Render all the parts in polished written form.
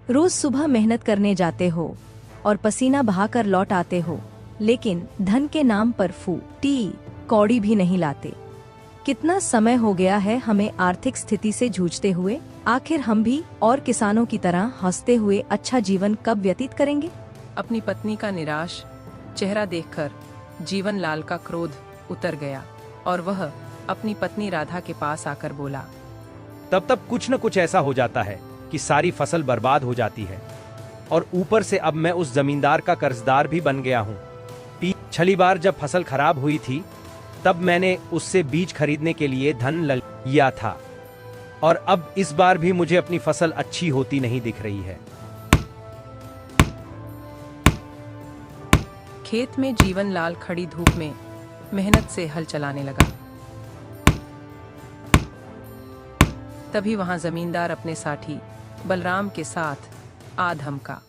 रोज सुबह मेहनत करने जाते हो और पसीना बहाकर लौट आते हो, लेकिन धन के नाम पर टी कौड़ी भी नहीं लाते। कितना समय हो गया है हमें आर्थिक स्थिति से जूझते हुए। आखिर हम भी और किसानों की तरह हंसते हुए अच्छा जीवन कब व्यतीत करेंगे? अपनी पत्नी का निराश चेहरा देखकर जीवन लाल का क्रोध उतर गया और वह अपनी पत्नी राधा के पास आकर बोला, तब कुछ न कुछ ऐसा हो जाता है कि सारी फसल बर्बाद हो जाती है और ऊपर से अब मैं उस जमींदार का कर्जदार भी बन गया हूँ। पिछली बार जब फसल खराब हुई थी तब मैंने उससे बीज खरीदने के लिए धन लिया था और अब इस बार भी मुझे अपनी फसल अच्छी होती नहीं दिख रही है। खेत में जीवन लाल खड़ी धूप में मेहनत से हल चलाने लगा। तभी वहां जमींदार अपने साथी बलराम के साथ आ धमका।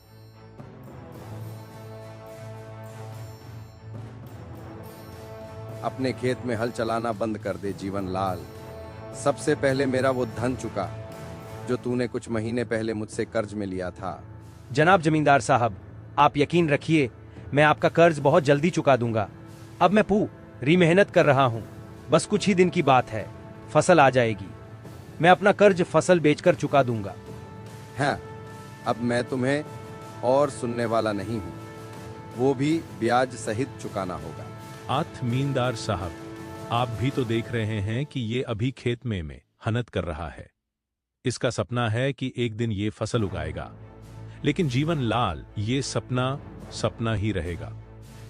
अपने खेत में हल चलाना बंद कर दे जीवन लाल। सबसे पहले मेरा वो धन चुका जो तूने कुछ महीने पहले मुझसे कर्ज में लिया था। जनाब जमींदार साहब, आप यकीन रखिए मैं आपका कर्ज बहुत जल्दी चुका दूंगा। अब मैं पूरी मेहनत कर रहा हूं, बस कुछ ही दिन की बात है, फसल आ जाएगी। मैं अपना कर्ज फसल बेचकर चुका दूंगा। हाँ, अब मैं तुम्हें और सुनने वाला नहीं हूँ, वो भी ब्याज सहित चुकाना होगा। आत्मीनदार साहब, आप भी तो देख रहे हैं कि ये अभी खेत में मेहनत कर रहा है। इसका सपना है कि एक दिन ये फसल उगाएगा, लेकिन जीवन लाल ये सपना ही रहेगा,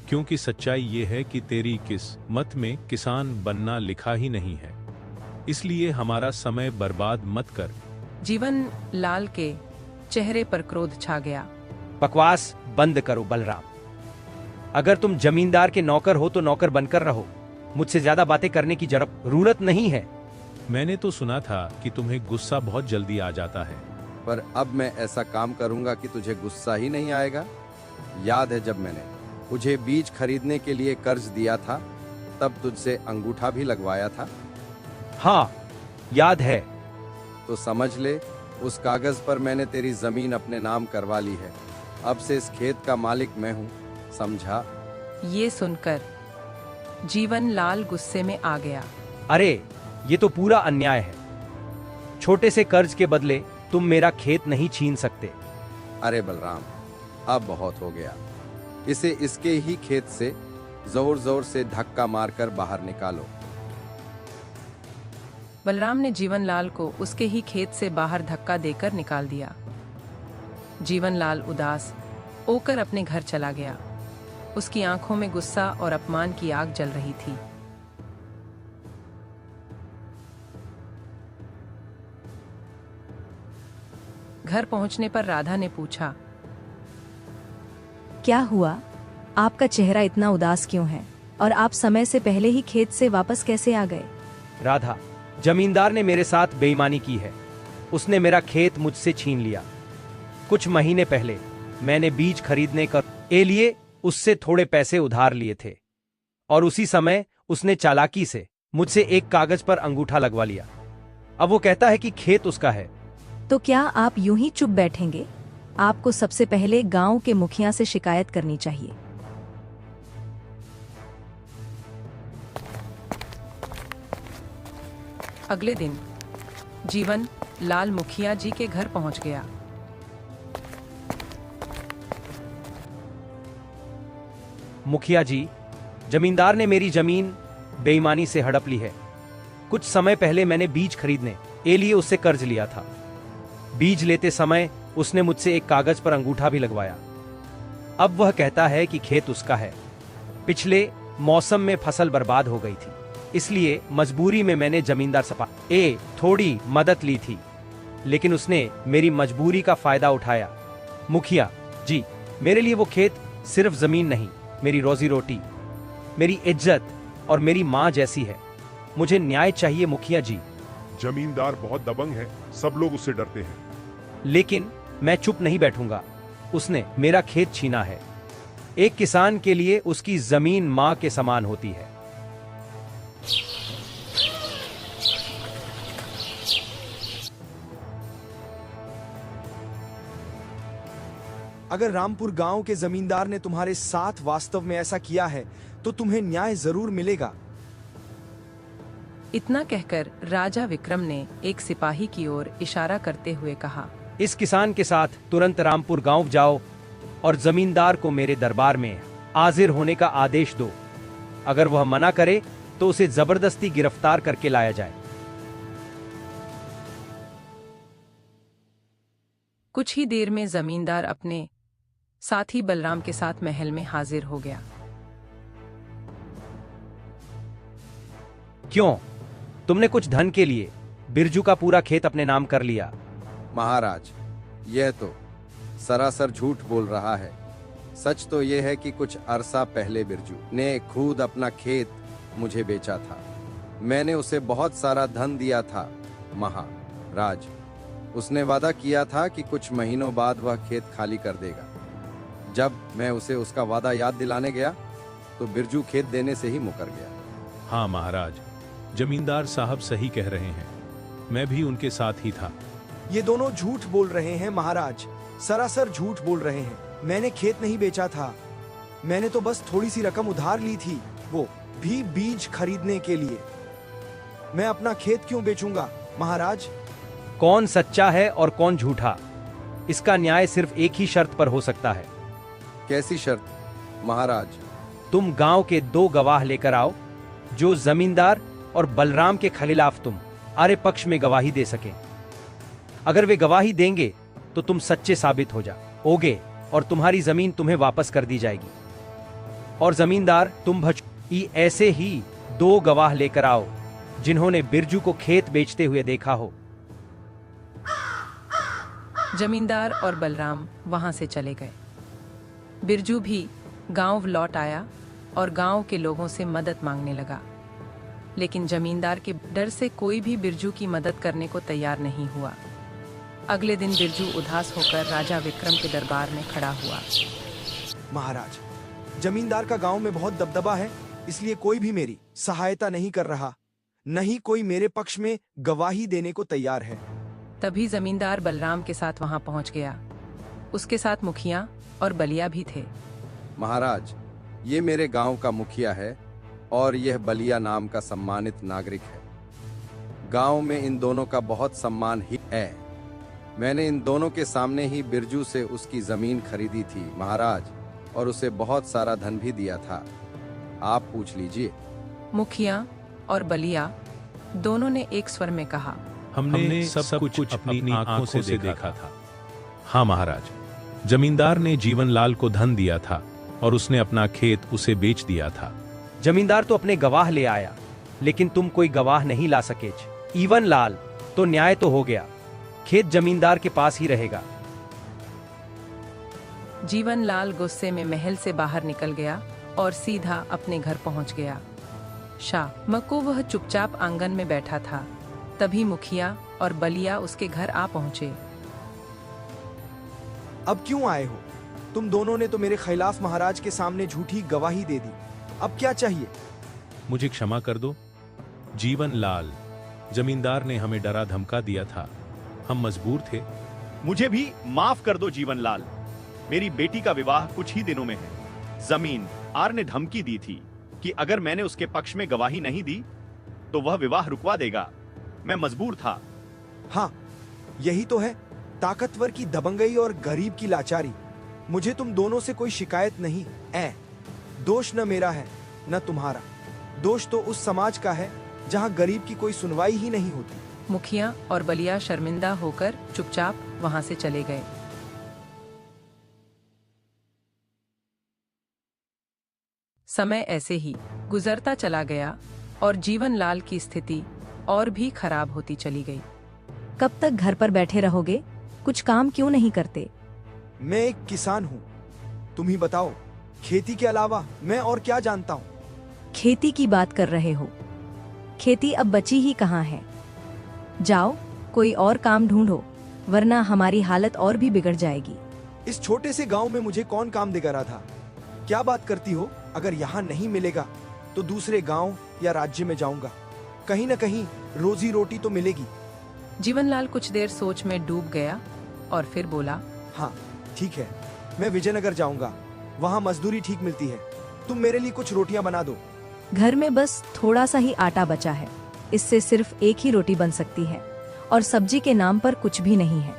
क्योंकि सच्चाई ये है कि तेरी किस्मत में किसान बनना लिखा ही नहीं है। इसलिए हमारा समय बर्बाद मत कर। जीवन लाल के चेहरे पर क्रोध छा गया। बकवास बंद करो बलराम। अगर तुम जमींदार के नौकर हो तो नौकर बनकर रहो, मुझसे ज्यादा बातें करने की जरूरत नहीं है। मैंने तो सुना था कि तुम्हें गुस्सा बहुत जल्दी आ जाता है, पर अब मैं ऐसा काम करूंगा कि तुझे गुस्सा ही नहीं आएगा। याद है जब मैंने तुझे बीज खरीदने के लिए कर्ज दिया था, तब तुझसे अंगूठा भी लगवाया था? हाँ, याद है। तो समझ ले, उस कागज पर मैंने तेरी जमीन अपने नाम करवा ली है। अब से इस खेत का मालिक मैं हूँ, समझा? ये सुनकर जीवन लाल गुस्से में आ गया। अरे, ये तो पूरा अन्याय है। छोटे से कर्ज के बदले तुम मेरा खेत नहीं छीन सकते। अरे बलराम, अब बहुत हो गया। इसे इसके ही खेत से जोर जोर से धक्का मारकर बाहर निकालो। बलराम ने जीवन लाल को उसके ही खेत से बाहर धक्का देकर निकाल दिया। जीवन लाल उदास होकर अपने घर चला गया। उसकी आंखों में गुस्सा और अपमान की आग जल रही थी। घर पहुंचने पर राधा ने पूछा, क्या हुआ? आपका चेहरा इतना उदास क्यों है? और आप समय से पहले ही खेत से वापस कैसे आ गए? राधा, जमींदार ने मेरे साथ बेईमानी की है। उसने मेरा खेत मुझसे छीन लिया। कुछ महीने पहले मैंने बीज खरीदने के लिए उससे थोड़े पैसे उधार लिए थे और उसी समय उसने चालाकी से मुझसे एक कागज पर अंगूठा लगवा लिया। अब वो कहता है कि खेत उसका है। तो क्या आप यूं ही चुप बैठेंगे? आपको सबसे पहले गांव के मुखिया से शिकायत करनी चाहिए। अगले दिन जीवन लाल मुखिया जी के घर पहुंच गया। मुखिया जी, जमींदार ने मेरी जमीन बेईमानी से हड़प ली है। कुछ समय पहले मैंने बीज खरीदने के लिए उससे कर्ज लिया था। बीज लेते समय उसने मुझसे एक कागज पर अंगूठा भी लगवाया। अब वह कहता है कि खेत उसका है। पिछले मौसम में फसल बर्बाद हो गई थी, इसलिए मजबूरी में मैंने जमींदार से थोड़ी मदद ली थी, लेकिन उसने मेरी मजबूरी का फायदा उठाया। मुखिया जी, मेरे लिए वो खेत सिर्फ जमीन नहीं, मेरी रोजी रोटी, मेरी इज्जत और मेरी माँ जैसी है। मुझे न्याय चाहिए मुखिया जी। जमींदार बहुत दबंग है, सब लोग उससे डरते हैं। लेकिन मैं चुप नहीं बैठूंगा। उसने मेरा खेत छीना है। एक किसान के लिए उसकी जमीन माँ के समान होती है। अगर रामपुर गांव के जमींदार ने तुम्हारे साथ वास्तव में ऐसा किया है तो तुम्हें न्याय जरूर मिलेगा। इतना कहकर राजा विक्रम ने एक सिपाही की ओर इशारा करते हुए कहा, इस किसान के साथ तुरंत रामपुर गांव जाओ और जमींदार को मेरे दरबार में हाजिर होने का आदेश दो। अगर वह मना करे तो उसे जबरदस्ती गिरफ्तार करके लाया जाए। कुछ ही देर में जमींदार अपने साथी बलराम के साथ महल में हाजिर हो गया। क्यों? तुमने कुछ धन के लिए बिरजू का पूरा खेत अपने नाम कर लिया। महाराज, यह तो सरासर झूठ बोल रहा है। सच तो यह है कि कुछ अरसा पहले बिरजू ने खुद अपना खेत मुझे बेचा था। मैंने उसे बहुत सारा धन दिया था। महाराज, उसने वादा किया था कि कुछ महीनों बाद वह खेत खाली कर देगा। जब मैं उसे उसका वादा याद दिलाने गया तो बिरजू खेत देने से ही मुकर गया। हाँ महाराज, जमींदार साहब सही कह रहे हैं, मैं भी उनके साथ ही था। ये दोनों झूठ बोल रहे हैं महाराज, सरासर झूठ बोल रहे हैं। मैंने खेत नहीं बेचा था, मैंने तो बस थोड़ी सी रकम उधार ली थी, वो भी बीज खरीदने के लिए। मैं अपना खेत क्यों बेचूंगा महाराज? कौन सच्चा है और कौन झूठा, इसका न्याय सिर्फ एक ही शर्त पर हो सकता है। कैसी शर्त महाराज? तुम गांव के 2 गवाह लेकर आओ जो जमींदार और बलराम के खिलाफ तुम आरे पक्ष में गवाही दे सके। अगर वे गवाही देंगे तो तुम सच्चे साबित हो जाओगे और तुम्हारी जमीन तुम्हें वापस कर दी जाएगी। और जमींदार तुम ऐसे ही 2 गवाह लेकर आओ जिन्होंने बिरजू को खेत बेचते हुए देखा हो। जमींदार और बलराम वहां से चले गए। बिरजू भी गांव लौट आया और गांव के लोगों से मदद मांगने लगा, लेकिन जमींदार के डर से कोई भी बिरजू की मदद करने को तैयार नहीं हुआ। अगले दिन बिरजू उदास होकर राजा विक्रम के दरबार में खड़ा हुआ। महाराज, जमींदार का गांव में बहुत दबदबा है, इसलिए कोई भी मेरी सहायता नहीं कर रहा, नहीं कोई मेरे पक्ष में गवाही देने को तैयार है। तभी जमींदार बलराम के साथ वहां पहुंच गया। उसके साथ मुखिया और बलिया भी थे। महाराज, ये मेरे गांव का मुखिया है और यह बलिया नाम का सम्मानित नागरिक है। गांव में इन दोनों का बहुत सम्मान ही है। मैंने इन दोनों के सामने ही बिरजू से उसकी जमीन खरीदी थी महाराज, और उसे बहुत सारा धन भी दिया था। आप पूछ लीजिए। मुखिया और बलिया दोनों ने एक स्वर में कहा, हमने सब कुछ अपनी आंखों से देखा था। हाँ महाराज, जमींदार ने जीवनलाल को धन दिया था और उसने अपना खेत उसे बेच दिया था। जमींदार तो अपने गवाह ले आया, लेकिन तुम कोई गवाह नहीं ला सके। ईवन लाल, तो न्याय तो हो गया, खेत जमींदार के पास ही रहेगा। जीवनलाल गुस्से में महल से बाहर निकल गया और सीधा अपने घर पहुंच गया। शाम को वह चुपचाप आंगन में बैठा था। तभी मुखिया और बलिया उसके घर आ पहुंचे। अब क्यों आए हो? तुम दोनों ने तो मेरे खिलाफ महाराज के सामने झूठी गवाही दे दी, अब क्या चाहिए? मुझे क्षमा कर दो जीवनलाल, जमींदार ने हमें डरा धमका दिया था, हम मजबूर थे। मुझे भी माफ कर दो जीवनलाल, मेरी बेटी का विवाह कुछ ही दिनों में है। जमींदार ने धमकी दी थी कि अगर मैंने उसके पक्ष में गवाही नहीं दी तो वह विवाह रुकवा देगा। मैं मजबूर था। हाँ, यही तो है ताकतवर की दबंगई और गरीब की लाचारी। मुझे तुम दोनों से कोई शिकायत नहीं है। दोष न मेरा है न तुम्हारा, दोष तो उस समाज का है जहाँ गरीब की कोई सुनवाई ही नहीं होती। मुखिया और बलिया शर्मिंदा होकर चुपचाप वहां से चले गए। समय ऐसे ही गुजरता चला गया और जीवनलाल की स्थिति और भी खराब होती चली गई। कब तक घर पर बैठे रहोगे? कुछ काम क्यों नहीं करते? मैं एक किसान हूँ, तुम ही बताओ, खेती के अलावा मैं और क्या जानता हूँ? खेती की बात कर रहे हो, खेती अब बची ही कहाँ है? जाओ कोई और काम ढूंढो, वरना हमारी हालत और भी बिगड़ जाएगी। इस छोटे से गांव में मुझे कौन काम देगा? राधा, क्या बात करती हो? अगर यहाँ नहीं मिलेगा तो दूसरे गांव या राज्य में जाऊंगा, कहीं न कहीं रोजी रोटी तो मिलेगी। जीवनलाल कुछ देर सोच में डूब गया और फिर बोला, हाँ ठीक है, मैं विजयनगर जाऊंगा, वहाँ मजदूरी ठीक मिलती है। तुम मेरे लिए कुछ रोटियां बना दो। घर में बस थोड़ा सा ही आटा बचा है, इससे सिर्फ एक ही रोटी बन सकती है और सब्जी के नाम पर कुछ भी नहीं है।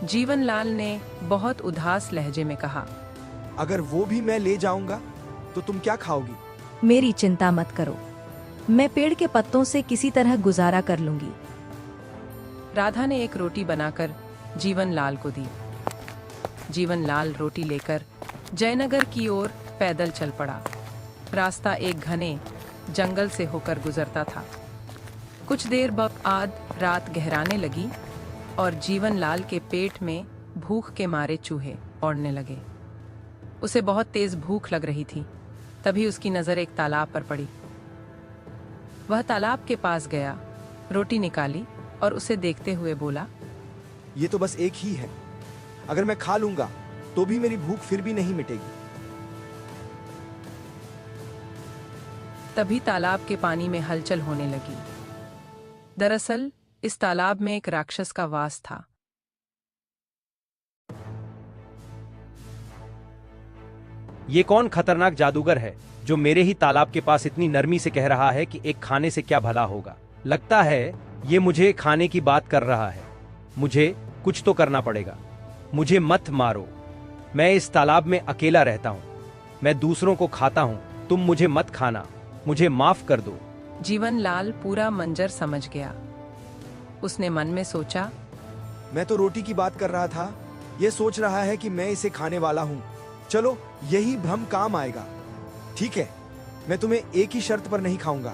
जीवनलाल ने बहुत उदास लहजे में कहा। अगर वो भी मैं ले जाऊंगा तो तुम क्या खाओगी? मेरी चिंता मत करो, मैं पेड़ के पत्तों से किसी तरह गुजारा कर लूंगी। राधा ने एक रोटी बनाकर जीवनलाल को दी। जीवनलाल रोटी लेकर जयनगर की ओर पैदल चल पड़ा। रास्ता एक घने जंगल से होकर गुजरता था। कुछ देर बाद रात गहराने लगी और जीवनलाल के पेट में भूख के मारे चूहे दौड़ने लगे। उसे बहुत तेज भूख लग रही थी। तभी उसकी नजर एक तालाब पर पड़ी। वह तालाब के पास गया, रोटी निकाली और उसे देखते हुए बोला, ये तो बस एक ही है, अगर मैं खा लूंगा तो भी मेरी भूख फिर भी नहीं मिटेगी। तभी तालाब के पानी में हलचल होने लगी। दरअसल इस तालाब में एक राक्षस का वास था। ये कौन खतरनाक जादूगर है जो मेरे ही तालाब के पास इतनी नरमी से कह रहा है कि एक खाने से क्या भला होगा? लगता है ये मुझे खाने की बात कर रहा है। मुझे कुछ तो करना पड़ेगा। मुझे मत मारो, मैं इस तालाब में अकेला रहता हूँ। मैं दूसरों को खाता हूँ, तुम मुझे मत खाना, मुझे माफ कर दो। जीवनलाल पूरा मंजर समझ गया। उसने मन में सोचा, मैं तो रोटी की बात कर रहा था, ये सोच रहा है कि मैं इसे खाने वाला हूँ। चलो यही भ्रम काम आएगा। ठीक है, मैं तुम्हें एक ही शर्त पर नहीं खाऊंगा,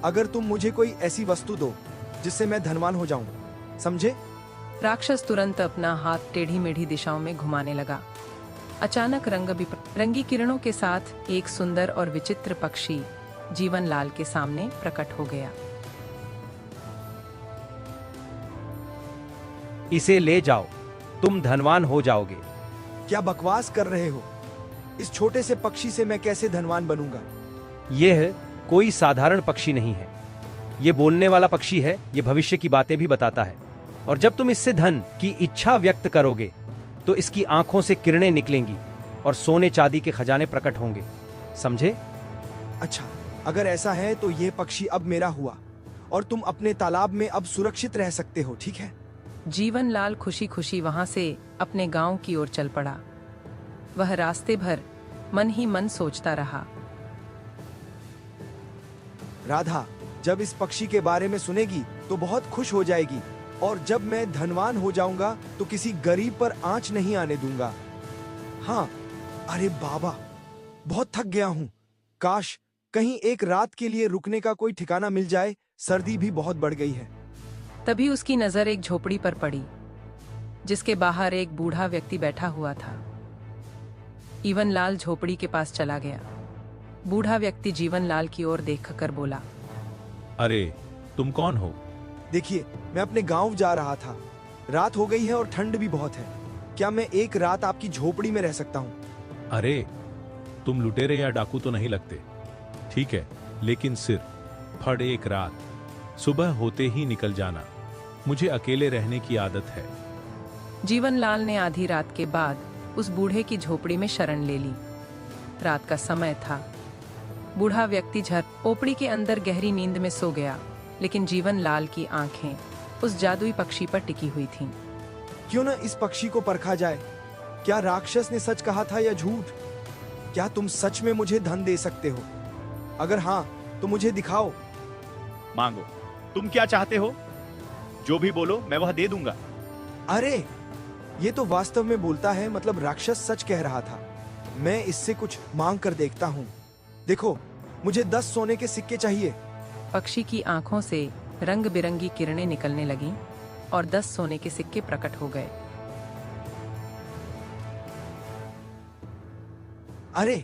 अगर तुम मुझे कोई ऐसी वस्तु दो जिससे मैं धनवान हो जाऊं, समझे? राक्षस तुरंत अपना हाथ टेढ़ी मेढ़ी दिशाओं में घुमाने लगा। अचानक रंगी किरणों के साथ एक सुंदर और विचित्र पक्षी जीवनलाल के सामने प्रकट हो गया। इसे ले जाओ, तुम धनवान हो जाओगे। क्या बकवास कर रहे हो? इस छोटे से पक्षी से मैं कैसे धनवान बनूंगा? यह कोई साधारण पक्षी नहीं है, यह बोलने वाला पक्षी है। यह भविष्य की बातें भी बताता है, और जब तुम इससे धन की इच्छा व्यक्त करोगे तो इसकी आंखों से किरणें निकलेंगी और सोने चांदी के खजाने प्रकट होंगे, समझे? अच्छा, अगर ऐसा है तो यह पक्षी अब मेरा हुआ और तुम अपने तालाब में अब सुरक्षित रह सकते हो, ठीक है? जीवनलाल खुशी खुशी वहां से अपने गांव की ओर चल पड़ा। वह रास्ते भर मन ही मन सोचता रहा। राधा जब इस पक्षी के बारे में सुनेगी तो बहुत खुश हो जाएगी, और जब मैं धनवान हो जाऊंगा तो किसी गरीब पर आंच नहीं आने दूंगा। हाँ, अरे बाबा, बहुत थक गया हूँ। काश कहीं एक रात के लिए रुकने का कोई ठिकाना मिल जाए, सर्दी भी बहुत बढ़ गई है। तभी उसकी नजर एक झोपड़ी पर पड़ी, जिसके बाहर एक बूढ़ा व्यक्ति बैठा हुआ था। जीवनलाल झोपड़ी के पास चला गया। बूढ़ा व्यक्ति जीवनलाल की ओर देखकर बोला, अरे तुम कौन हो? देखिए, मैं अपने गांव जा रहा था। रात हो गई है और ठंड भी बहुत है। क्या मैं एक रात आपकी झोपड़ी में रह सकता हूँ? अरे तुम लुटेरे या डाकू तो नहीं लगते, ठीक है, लेकिन सिर्फ फड़ एक रात, सुबह होते ही निकल जाना। मुझे अकेले रहने की आदत है। जीवनलाल ने आधी रात के बाद उस बूढ़े की झोपड़ी में शरण ले ली। रात का समय था। बूढ़ा व्यक्ति झोपड़ी के अंदर गहरी नींद में सो गया, लेकिन जीवनलाल की आंखें उस जादुई पक्षी पर टिकी हुई थीं। क्यों न इस पक्षी को परखा जाए। क्या राक्षस ने सच कहा था या झूठ? क्या तुम सच में मुझे धन दे सकते हो? अगर हाँ तो मुझे दिखाओ। मांगो, तुम क्या चाहते हो? जो भी बोलो मैं वह दे दूंगा। अरे ये तो वास्तव में बोलता है, मतलब राक्षस सच कह रहा था। मैं इससे कुछ मांग कर देखता हूँ। देखो, मुझे 10 सोने के सिक्के चाहिए। पक्षी की आंखों से रंग बिरंगी किरणें निकलने लगीं और 10 सोने के सिक्के प्रकट हो गए। अरे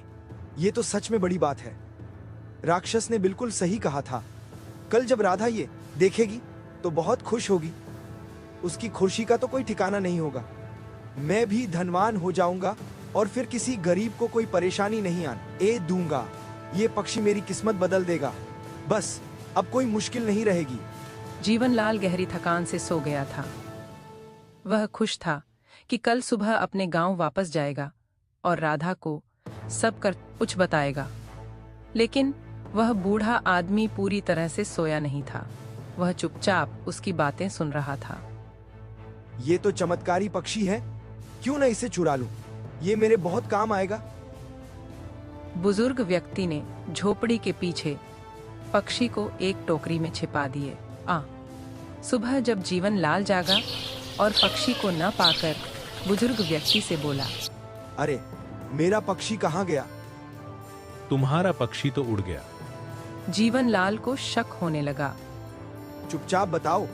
ये तो सच में बड़ी बात है। राक्षस ने बिल्कुल सही कहा था। कल जब राधा ये देखेगी तो बहुत खुश होगी। उसकी खुशी का तो कोई ठिकाना नहीं होगा। मैं भी धनवान हो जाऊंगा और फिर किसी गरीब को कोई परेशानी नहीं आने दूंगा। ये पक्षी मेरी किस्मत बदल देगा। बस अब कोई मुश्किल नहीं रहेगी। जीवनलाल गहरी थकान से सो गया था। वह खुश था कि कल सुबह अपने गांव वापस जाएगा और राधा को सब कुछ बताएगा। लेकिन वह बूढ़ा आदमी पूरी तरह से सोया नहीं था। वह चुपचाप उसकी बातें सुन रहा था। ये तो चमत्कारी पक्षी है, क्यों न इसे चुरा लूं? ये मेरे बहुत काम आएगा। बुजुर्ग व्यक्ति ने झोपड़ी के पीछे पक्षी को एक टोकरी में छिपा दिए। सुबह जब जीवन लाल जागा और पक्षी को न पाकर बुजुर्ग व्यक्ति से बोला, अरे मेरा पक्षी कहाँ गया? तुम्हारा पक्षी तो उड़ गया। जीवन लाल को शक होने लगा। चुपचाप बताओ,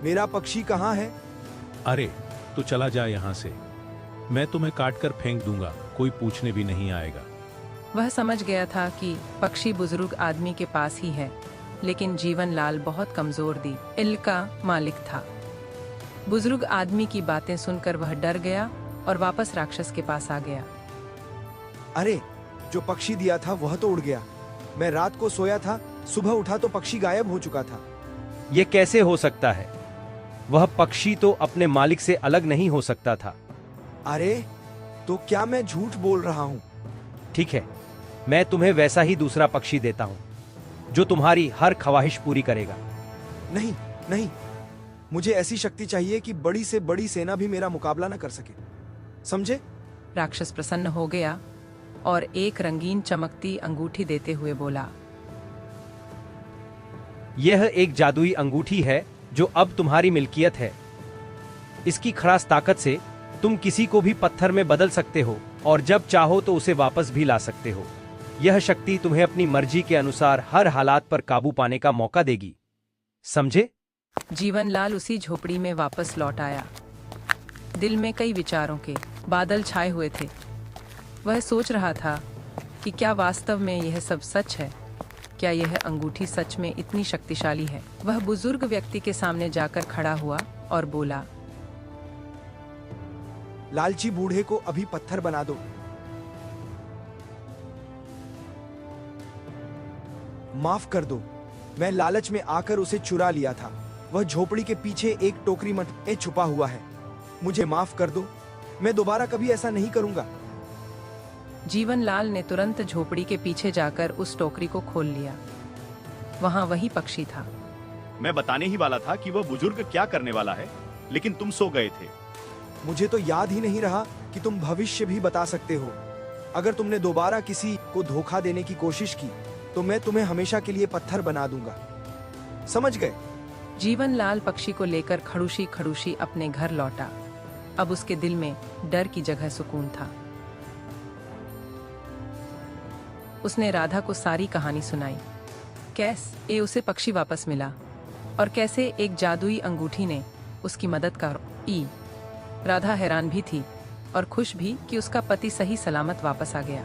मेरा पक्षी कहाँ है? अरे तू चला जा यहाँ से, मैं तुम्हें काटकर फेंक दूंगा, कोई पूछने भी नहीं आएगा। वह समझ गया था कि पक्षी बुजुर्ग आदमी के पास ही है, लेकिन जीवन लाल बहुत कमजोर दिल का मालिक था। बुजुर्ग आदमी की बातें सुनकर वह डर गया और वापस राक्षस के पास आ गया। अरे जो पक्षी दिया था वह तो उड़ गया। मैं रात को सोया था, सुबह उठा तो पक्षी गायब हो चुका था। यह कैसे हो सकता है? वह पक्षी तो अपने मालिक से अलग नहीं हो सकता था। अरे तो क्या मैं झूठ बोल रहा हूँ? ठीक है, मैं तुम्हें वैसा ही दूसरा पक्षी देता हूं जो तुम्हारी हर ख्वाहिश पूरी करेगा। नहीं नहीं, मुझे ऐसी शक्ति चाहिए कि बड़ी से बड़ी सेना भी मेरा मुकाबला न कर सके, समझे? राक्षस प्रसन्न हो गया और एक रंगीन चमकती अंगूठी देते हुए बोला, यह एक जादुई अंगूठी है जो अब तुम्हारी मिल्कियत है। इसकी खास ताकत से तुम किसी को भी पत्थर में बदल सकते हो और जब चाहो तो उसे वापस भी ला सकते हो। यह शक्ति तुम्हें अपनी मर्जी के अनुसार हर हालात पर काबू पाने का मौका देगी, समझे? जीवन लाल उसी झोपड़ी में वापस लौट आया। दिल में कई विचारों के बादल छाए हुए थे। वह सोच रहा था कि क्या वास्तव में यह सब सच है? क्या यह अंगूठी सच में इतनी शक्तिशाली है? वह बुजुर्ग व्यक्ति के सामने जाकर खड़ा हुआ और बोला, लालची बूढ़े को अभी पत्थर बना दो। माफ कर दो, मैं लालच में आकर उसे चुरा लिया था। वह झोपड़ी के पीछे एक टोकरी में छुपा हुआ है। मुझे माफ कर दो, मैं दोबारा कभी ऐसा नहीं करूंगा। जीवन लाल ने तुरंत झोपड़ी के पीछे जाकर उस टोकरी को खोल लिया। वहां वही पक्षी था। मैं बताने ही वाला था कि वह बुजुर्ग क्या करने वाला है, लेकिन तुम सो गए थे। मुझे तो याद ही नहीं रहा कि तुम भविष्य भी बता सकते हो। अगर तुमने दोबारा किसी को धोखा देने की कोशिश की तो मैं तुम्हें हमेशा के लिए पत्थर बना दूंगा, समझ गए? जीवन लाल पक्षी को लेकर खड़ूसी खड़ूसी अपने घर लौटा। अब उसके दिल में डर की जगह सुकून था। उसने राधा को सारी कहानी सुनाई। कैसे उसे पक्षी वापस मिला और कैसे एक जादुई अंगूठी ने उसकी मदद की। राधा हैरान भी थी और खुश भी कि उसका पति सही सलामत वापस आ गया।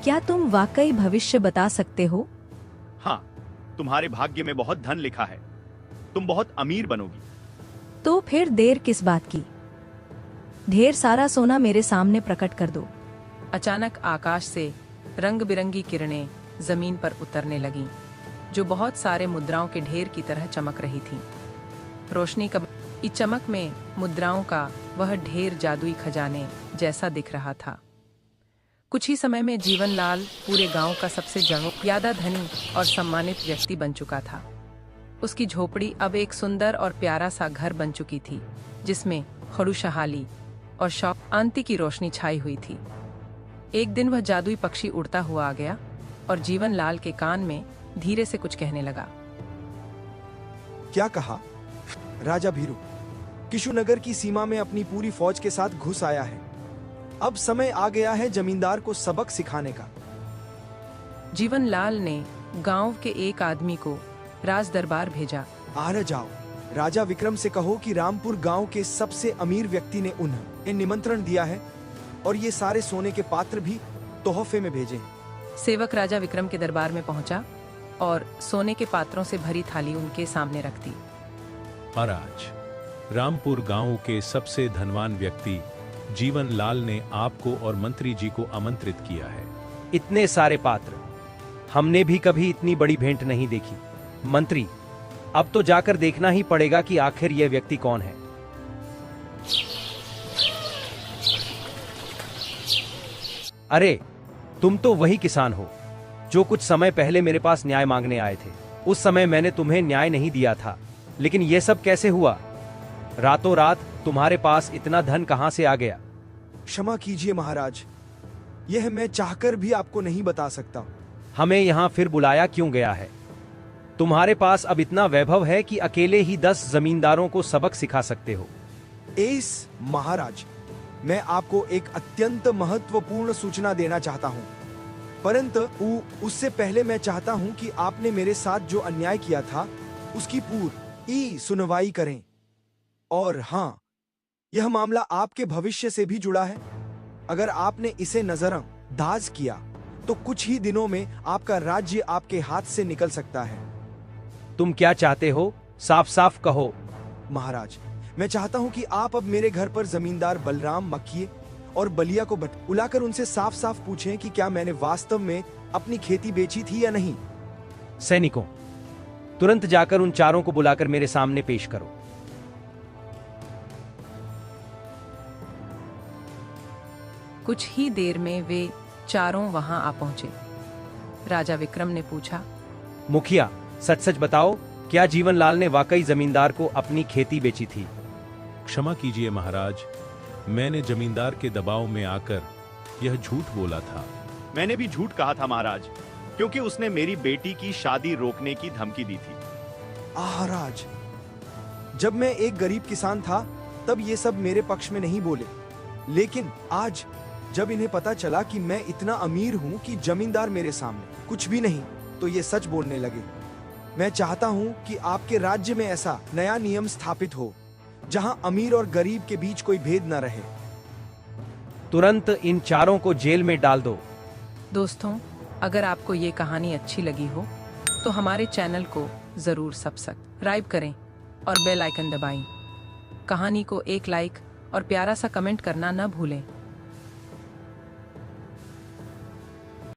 क्या तुम वाकई भविष्य बता सकते हो? हाँ, तुम्हारे भाग्य में बहुत धन लिखा है, तुम बहुत अमीर बनोगी। तो फिर देर किस बात की? ढेर सारा सोना मेरे सामने प्रकट कर दो। अचानक आकाश से रंग बिरंगी किरणें जमीन पर उतरने लगीं, जो बहुत सारे मुद्राओं के ढेर की तरह चमक रही थीं। रोशनी की चमक में मुद्राओं का वह ढेर जादुई खजाने जैसा दिख रहा था। कुछ ही समय में जीवन लाल पूरे गांव का सबसे ज्यादा धनी और सम्मानित व्यक्ति बन चुका था। उसकी झोपड़ी अब एक सुंदर और प्यारा सा घर बन चुकी थी, जिसमें खड़ूशहाली और शौक आंती की रोशनी छाई हुई थी। एक दिन वह जादुई पक्षी उड़ता हुआ आ गया और जीवन लाल के कान में धीरे से कुछ कहने लगा। क्या कहा? राजा भीरू किशुनगर की सीमा में अपनी पूरी फौज के साथ घुस आया है। अब समय आ गया है जमींदार को सबक सिखाने का। जीवन लाल ने गांव के एक आदमी को राज दरबार भेजा। आ जाओ, राजा विक्रम से कहो कि रामपुर गांव के सबसे अमीर व्यक्ति ने उन्हें निमंत्रण दिया है और ये सारे सोने के पात्र भी तोहफे में भेजे। सेवक राजा विक्रम के दरबार में पहुंचा और सोने के पात्रों से भरी थाली उनके सामने रख दी। महाराज, रामपुर गांव के सबसे धनवान व्यक्ति जीवन लाल ने आपको और मंत्री जी को आमंत्रित किया है। इतने सारे पात्र, हमने भी कभी इतनी बड़ी भेंट नहीं देखी। मंत्री, अब तो जाकर देखना ही पड़ेगा कि आखिर यह व्यक्ति कौन है। अरे, तुम तो वही किसान हो जो कुछ समय पहले मेरे पास न्याय मांगने आए थे। उस समय मैंने तुम्हें न्याय नहीं दिया था, लेकिन यह सब कैसे हुआ? रातों रात तुम्हारे पास इतना धन कहां से आ गया? क्षमा कीजिए महाराज, यह मैं चाहकर भी आपको नहीं बता सकता। हमें यहां फिर बुलाया क्यों गया है? तुम्हारे पास अब इतना वैभव है कि अकेले ही 10 जमींदारों को सबक सिखा सकते हो। एस महाराज, मैं आपको एक अत्यंत महत्वपूर्ण सूचना देना चाहता हूं, परंतु उससे पहले मैं चाहता हूं कि आपने मेरे साथ जो अन्याय किया था उसकी पूरी सुनवाई करें। और हाँ, यह मामला आपके भविष्य से भी जुड़ा है। अगर आपने इसे नजरअंदाज किया तो कुछ ही दिनों में आपका राज्य आपके हाथ से निकल सकता है। तुम क्या चाहते हो? साफ साफ कहो। महाराज, मैं चाहता हूं कि आप अब मेरे घर पर जमींदार बलराम मक्खिए और बलिया को बुलाकर उनसे साफ साफ पूछें कि क्या मैंने वास्तव में अपनी खेती बेची थी या नहीं। सैनिकों, तुरंत जाकर उन चारों को बुलाकर मेरे सामने पेश करो। कुछ ही देर में वे चारों वहां आ पहुंचे। राजा विक्रम ने पूछा, मुखिया, सच सच बताओ, क्या जीवनलाल ने वाकई जमींदार को अपनी खेती बेची थी? क्षमा कीजिए महाराज, मैंने जमींदार के दबाव में आकर यह झूठ बोला था। मैंने भी झूठ कहा था महाराज, क्योंकि उसने मेरी बेटी की शादी रोकने की धमकी दी थी। महाराज, जब मैं एक गरीब किसान था तब ये सब मेरे पक्ष में नहीं बोले, लेकिन आज जब इन्हें पता चला कि मैं इतना अमीर हूं कि जमींदार मेरे सामने कुछ भी नहीं, तो ये सच बोलने लगे। मैं चाहता हूं कि आपके राज्य में ऐसा नया नियम स्थापित हो जहां अमीर और गरीब के बीच कोई भेद न रहे। तुरंत इन चारों को जेल में डाल दो। दोस्तों, अगर आपको ये कहानी अच्छी लगी हो तो हमारे चैनल को जरूर सब्सक्राइब करें और बेल आइकन दबाएं। कहानी को एक लाइक और प्यारा सा कमेंट करना न भूलें।